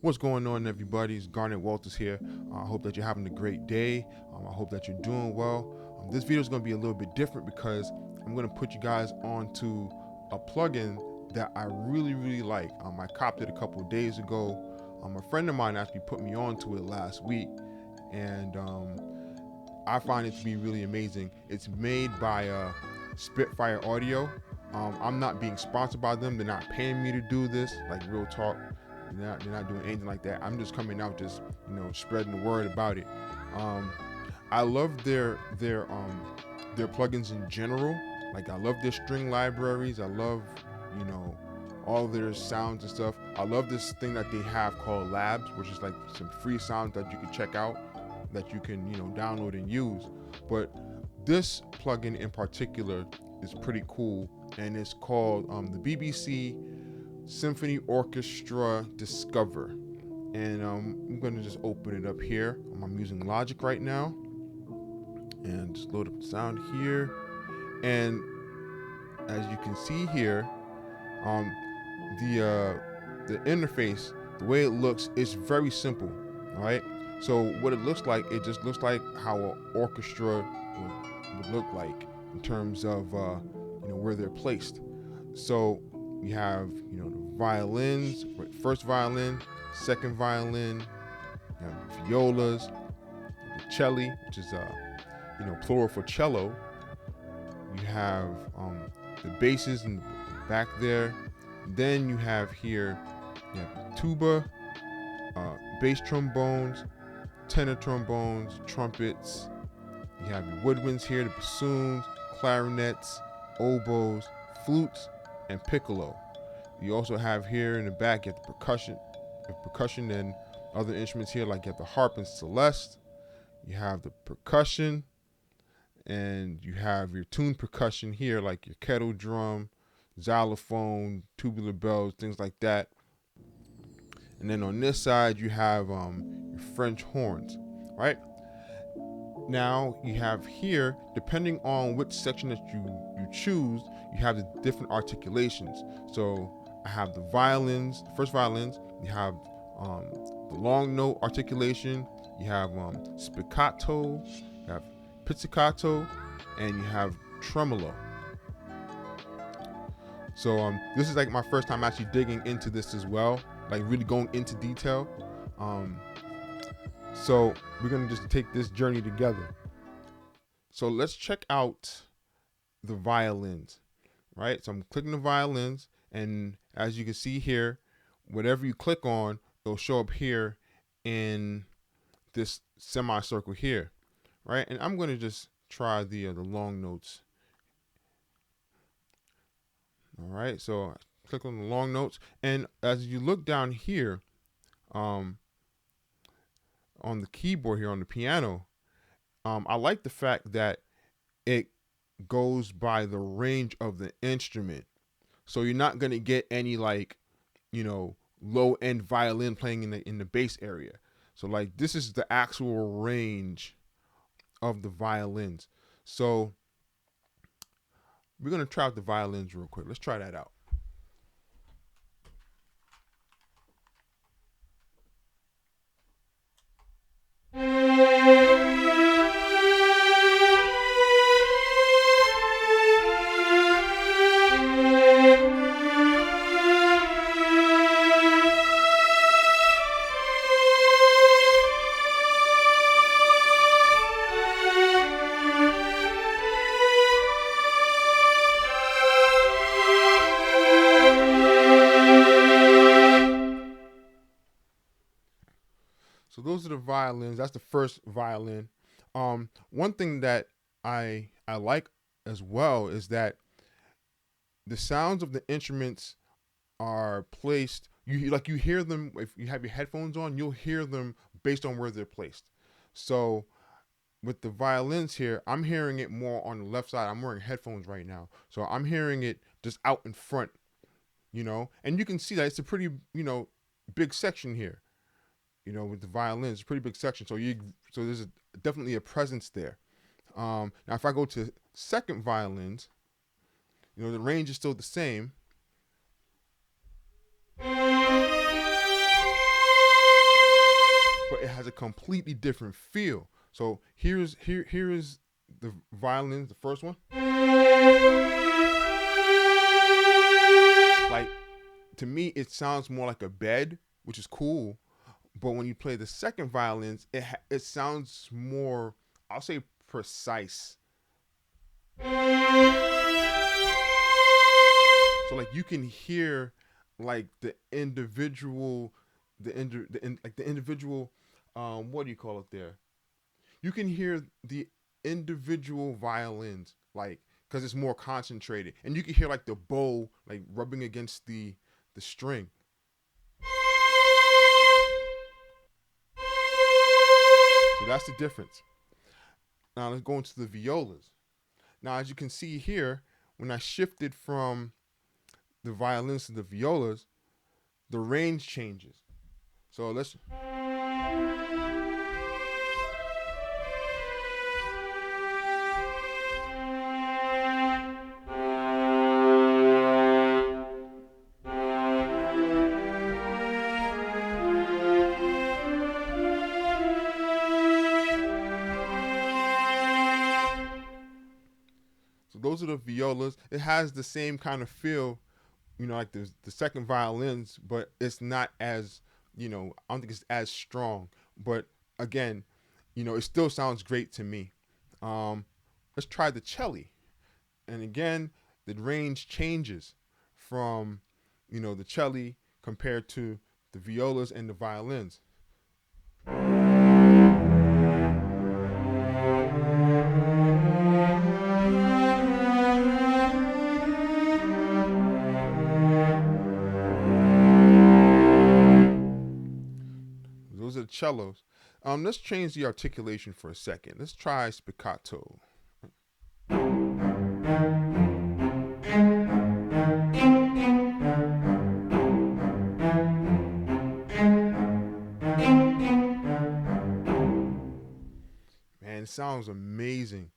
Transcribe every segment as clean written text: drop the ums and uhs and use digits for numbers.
What's going on, everybody? It's Garnet Walters here. I hope that you're having a great day. I hope that you're doing well. This video is going to be a little bit different because I'm going to put you guys onto a plugin that I really like. I copped it a couple of days ago. A friend of mine actually put me onto it last week, and I find it to be really amazing. It's made by Spitfire Audio. I'm not being sponsored by them. They're not paying me to do this, like real talk. They're not doing anything like that. I'm just coming out, just spreading the word about it. Um, I love their plugins in general. Like I love their string libraries. I love you know all their sounds and stuff. I love this thing that they have called Labs, which is like some free sounds that you can check out, that you can download and use. But this plugin in particular is pretty cool, and it's called the BBC Symphony Orchestra Discover. And I'm going to just open it up here. I'm using Logic right now, and just load up the sound here. And as you can see here, um, the interface, the way it looks, is very simple. All right. So what it looks like, it just looks like how an orchestra would look like in terms of where they're placed. So you have the violins, first violin, second violin, you have violas, the celli, which is plural for cello. You have the basses in the back there. Then you have here, you have tuba, bass trombones, tenor trombones, trumpets. You have your woodwinds here, the bassoons, clarinets, oboes, flutes, and piccolo. You also have here in the back, you have the percussion and other instruments here, like you have the harp and celeste. You have the percussion, and you have your tuned percussion here, like your kettle drum, xylophone, tubular bells, things like that. And then on this side, you have your French horns, right? Now you have here, depending on which section that you choose, you have the different articulations. So I have the violins, first violins. You have the long note articulation. You have spiccato. You have pizzicato, and you have tremolo. So this is like my first time actually digging into this as well, like really going into detail. So we're gonna just take this journey together. So let's check out the violins, right? So I'm clicking the violins, and as you can see here, whatever you click on, it'll show up here in this semicircle here, right? And I'm gonna just try the long notes. All right, so I click on the long notes, and as you look down here, on the keyboard here on the piano, I like the fact that it goes by the range of the instrument. So you're not gonna get any like, low end violin playing in the bass area. So like this is the actual range of the violins. So we're gonna try out the violins real quick. Let's try that out. So those are the violins. That's the first violin. One thing that I like as well is that the sounds of the instruments are placed. You hear them if you have your headphones on. You'll hear them based on where they're placed. So with the violins here, I'm hearing it more on the left side. I'm wearing headphones right now, so I'm hearing it just out in front. And you can see that it's a pretty big section here. With the violins, it's a pretty big section. So there's definitely a presence there. Now, if I go to second violins, the range is still the same. completely different feel. So here is the violins, the first one. Like, to me, it sounds more like a bed, which is cool. But when you play the second violins, it sounds more, I'll say, precise. So like you can hear like the individual, like the individual, what do you call it there? You can hear the individual violins, like, because it's more concentrated, and you can hear like the bow like rubbing against the string. So that's the difference. Now let's go into the violas. Now, as you can see here, when I shifted from the violins to the violas, the range changes. So let's. So those are the violas. It has the same kind of feel, like the second violins, but it's not as, I don't think it's as strong. But again, it still sounds great to me. Let's try the cello. And again, the range changes from, the cello compared to the violas and the violins. Those are the cellos. Let's change the articulation for a second. Let's try spiccato. Man, it sounds amazing.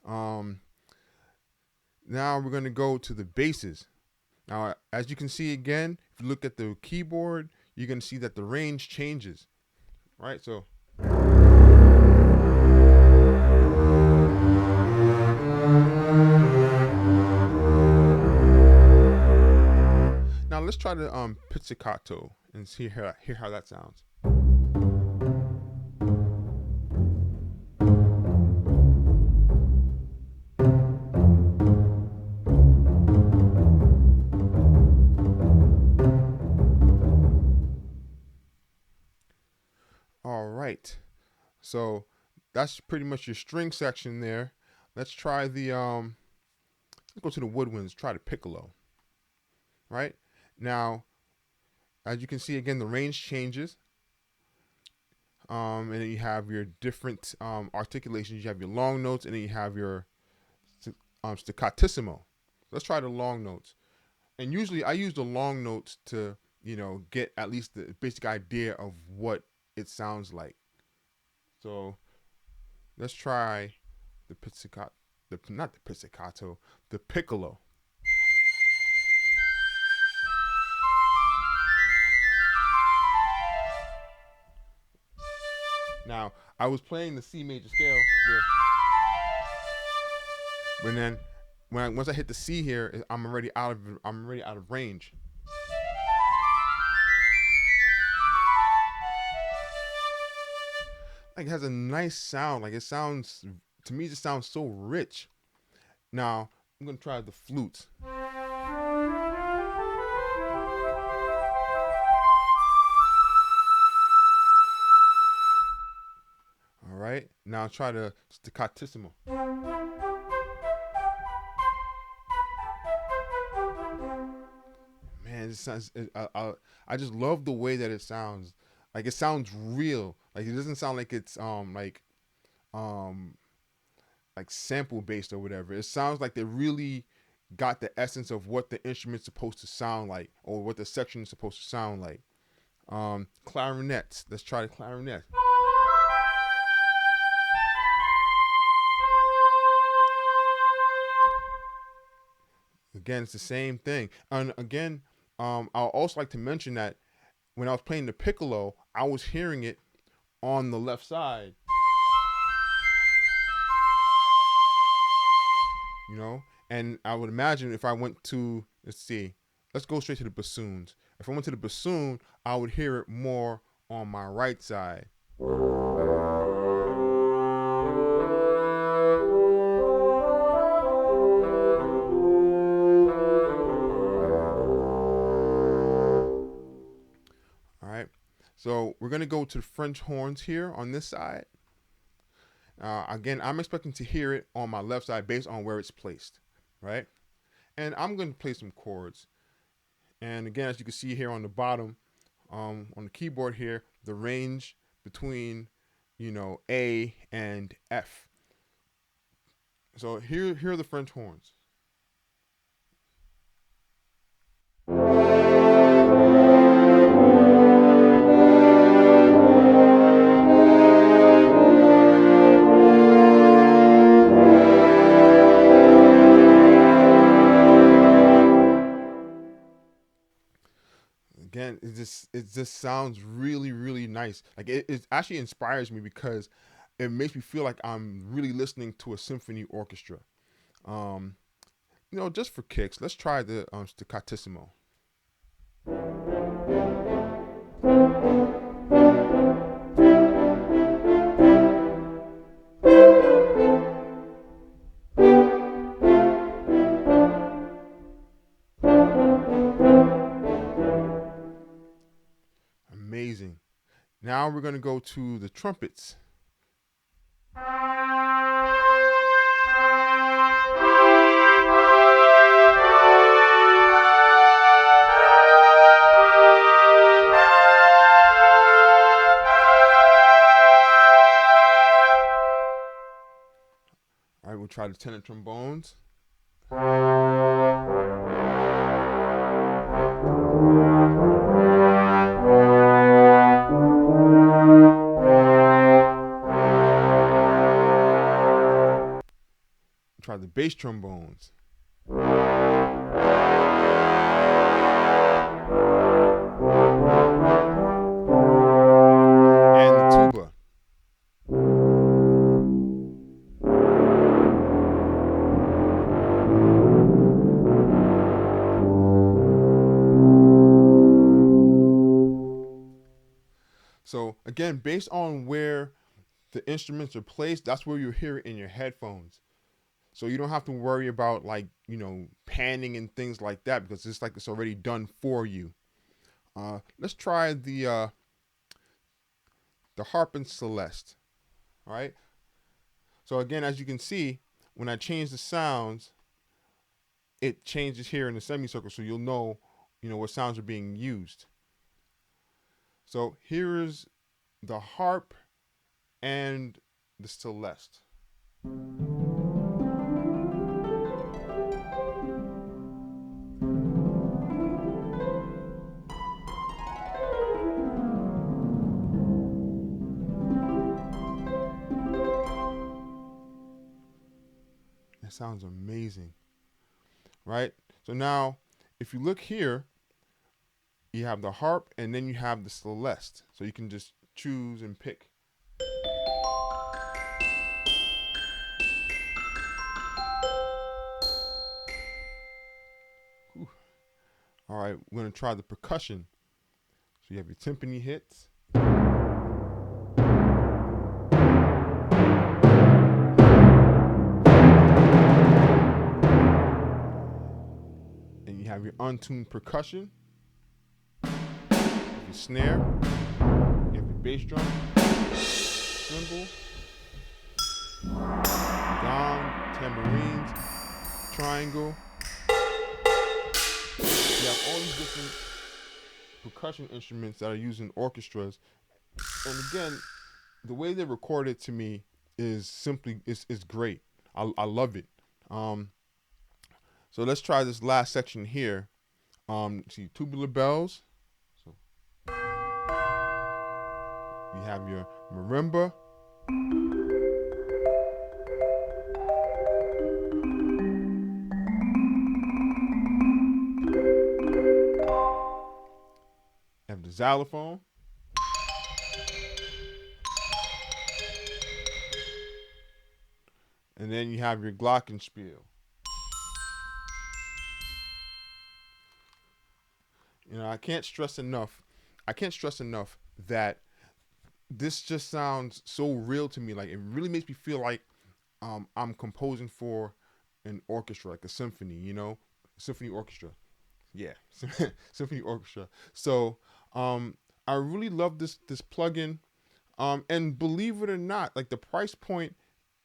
Now we're going to go to the basses. Now, as you can see again, if you look at the keyboard, you're going to see that the range changes, right? So now let's try the pizzicato and hear how that sounds. All right, so that's pretty much your string section there. Let's try the let's go to the woodwinds. Try the piccolo. Right now, as you can see again, the range changes, and then you have your different articulations. You have your long notes, and then you have your staccatissimo. Let's try the long notes. And usually, I use the long notes to get at least the basic idea of what it sounds like. So let's try the pizzicato, not the pizzicato, the piccolo. Now, I was playing the C major scale there, but then once I hit the C here, I'm already out of range. Like, it has a nice sound. Like, it sounds, to me, it just sounds so rich. Now, I'm gonna try the flutes. All right, now I'll try the staccatissimo. Man, it sounds. I just love the way that it sounds. Like, it sounds real. Like, it doesn't sound like it's um like sample based or whatever. It sounds like they really got the essence of what the instrument's supposed to sound like, or what the section is supposed to sound like. Clarinets. Let's try the clarinet. Again, it's the same thing. And again, I'll also like to mention that when I was playing the piccolo, I was hearing it on the left side, you know. And I would imagine if I went to, let's go straight to the bassoons. If I went to the bassoon, I would hear it more on my right side. All right. So we're going to go to the French horns here on this side. Again, I'm expecting to hear it on my left side based on where it's placed, right? And I'm going to play some chords. And again, as you can see here on the bottom, on the keyboard here, the range between, A and F. So here are the French horns. Again, it just sounds really, really nice. Like it actually inspires me because it makes me feel like I'm really listening to a symphony orchestra. Um, just for kicks, let's try the staccatissimo. Amazing. Now we're going to go to the trumpets. All right, we'll try the tenor trombones. Try the bass trombones. And the tuba. So again, based on where the instruments are placed, that's where you hear it in your headphones. So you don't have to worry about panning and things like that because it's already done for you. Let's try the harp and celeste. All right. So again, as you can see, when I change the sounds, it changes here in the semicircle, so you'll know, what sounds are being used. So here is the harp and the celeste. It sounds amazing, right? So now, if you look here, you have the harp and then you have the celeste. So you can just choose and pick. Whew. All right, we're going to try the percussion. So you have your timpani hits. And you have your untuned percussion. Your snare, you have your bass drum, cymbal, gong, tambourines, triangle. You have all these different percussion instruments that are used in orchestras. And again, the way they record it to me is simply is great. I love it. So let's try this last section here. See, tubular bells. So you have your marimba. You have the xylophone. And then you have your glockenspiel. You know, I can't stress enough that this just sounds so real to me. Like, it really makes me feel like I'm composing for an orchestra, like a symphony, you know, symphony orchestra. Yeah, symphony orchestra. So I really love this plugin. And believe it or not, like the price point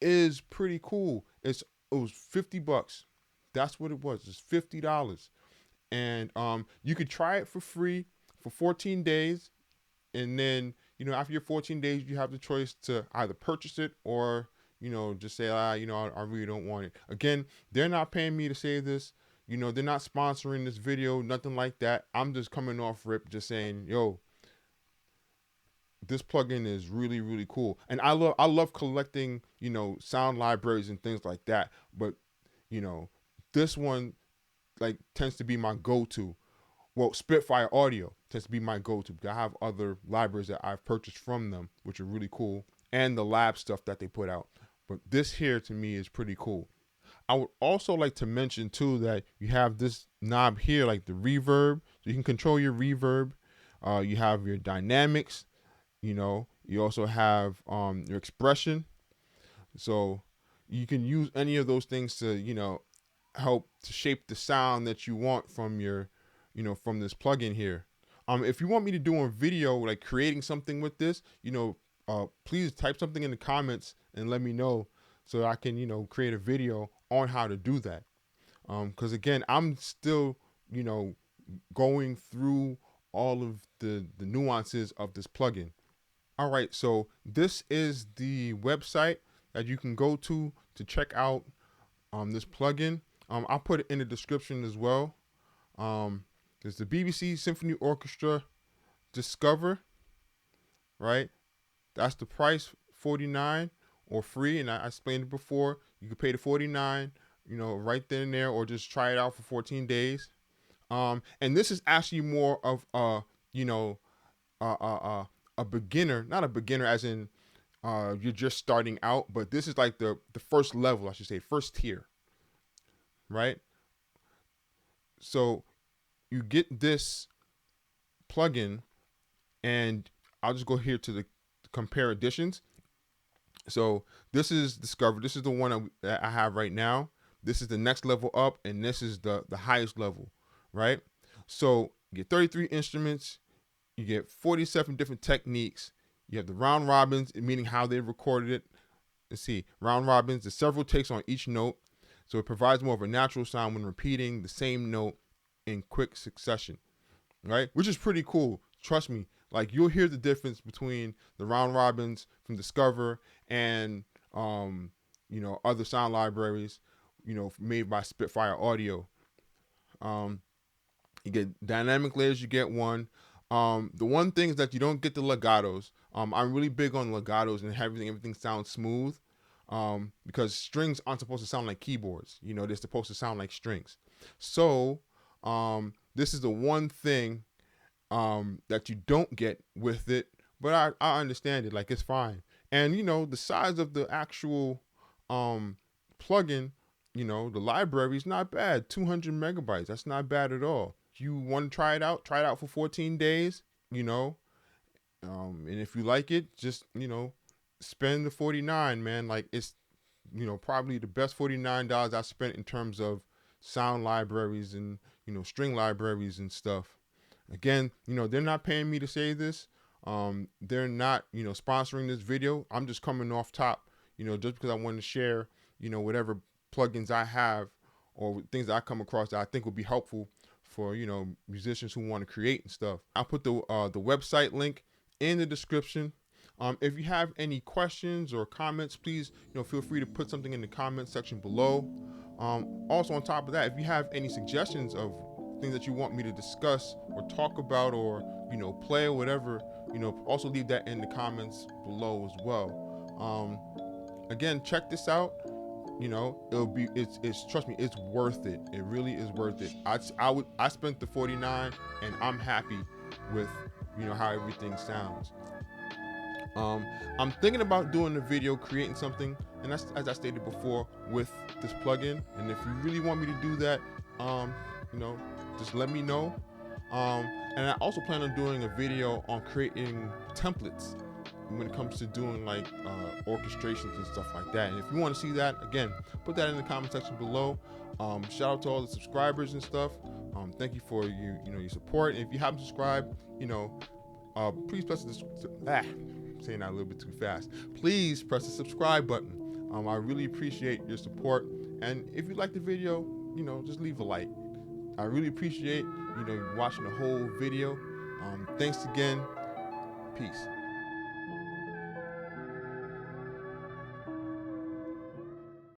is pretty cool. It was $50. That's what it was. It's $50, and you could try it for free for 14 days, and then after your 14 days, you have the choice to either purchase it or just say I really don't want it. Again, they're not paying me to say this. They're not sponsoring this video, nothing like that. I'm just coming off rip, just saying, yo, this plugin is really really cool, and I love collecting sound libraries and things like that. But you know this one like tends to be my go-to. Well, Spitfire Audio tends to be my go-to. I have other libraries that I've purchased from them, which are really cool, and the lab stuff that they put out. But this here to me is pretty cool. I would also like to mention too that you have this knob here, like the reverb, so you can control your reverb. You have your dynamics. You also have your expression. So you can use any of those things to help to shape the sound that you want from your from this plugin here. If you want me to do a video like creating something with this, please type something in the comments and let me know so that I can create a video on how to do that. Because again, I'm still going through all of the nuances of this plugin. All right, so this is the website that you can go to check out this plugin. I'll put it in the description as well. There's the BBC Symphony Orchestra Discover, right? That's the price, $49 or free, and I explained it before. You could pay the $49, right then and there, or just try it out for 14 days. And this is actually more of a beginner, not a beginner as in you're just starting out, but this is like the first level, I should say, first tier, right? So you get this plugin, and I'll just go here to the compare editions. So this is Discover. This is the one that I have right now. This is the next level up, and this is the highest level, right? So you get 33 instruments. You get 47 different techniques. You have the round robins, meaning how they recorded it. Let's see, round robins, there's several takes on each note. So it provides more of a natural sound when repeating the same note in quick succession, right? Which is pretty cool. Trust me, like you'll hear the difference between the round robins from Discover and, other sound libraries, made by Spitfire Audio. You get dynamic layers, you get one. The one thing is that you don't get the legatos. I'm really big on legatos and everything sounds smooth. Because strings aren't supposed to sound like keyboards. They're supposed to sound like strings. So this is the one thing that you don't get with it, but I understand it. Like, it's fine. And the size of the actual plugin, the library is not bad. 200 megabytes. That's not bad at all. You want to try it out for 14 days, and if you like it, just spend the 49, man. Like, it's probably the best $49 I spent in terms of sound libraries and string libraries and stuff. Again, they're not paying me to say this. They're not sponsoring this video. I'm just coming off top, just because I want to share whatever plugins I have or things that I come across that I think would be helpful for musicians who want to create and stuff. I'll put the website link in the description. If you have any questions or comments, please feel free to put something in the comment section below. Also, on top of that, if you have any suggestions of things that you want me to discuss or talk about or play or whatever, also leave that in the comments below as well. Again, check this out. It's trust me, it's worth it. It really is worth it. I spent the 49 and I'm happy with how everything sounds. I'm thinking about doing a video, creating something and that's, as I stated before, with this plugin. And if you really want me to do that, just let me know. And I also plan on doing a video on creating templates when it comes to doing like orchestrations and stuff like that. And if you want to see that, again, put that in the comment section below. Shout out to all the subscribers and stuff. Thank you for your support. And if you haven't subscribed, please press saying that a little bit too fast. Please press the subscribe button. I really appreciate your support. And if you like the video, just leave a like. I really appreciate watching the whole video. Thanks again. Peace.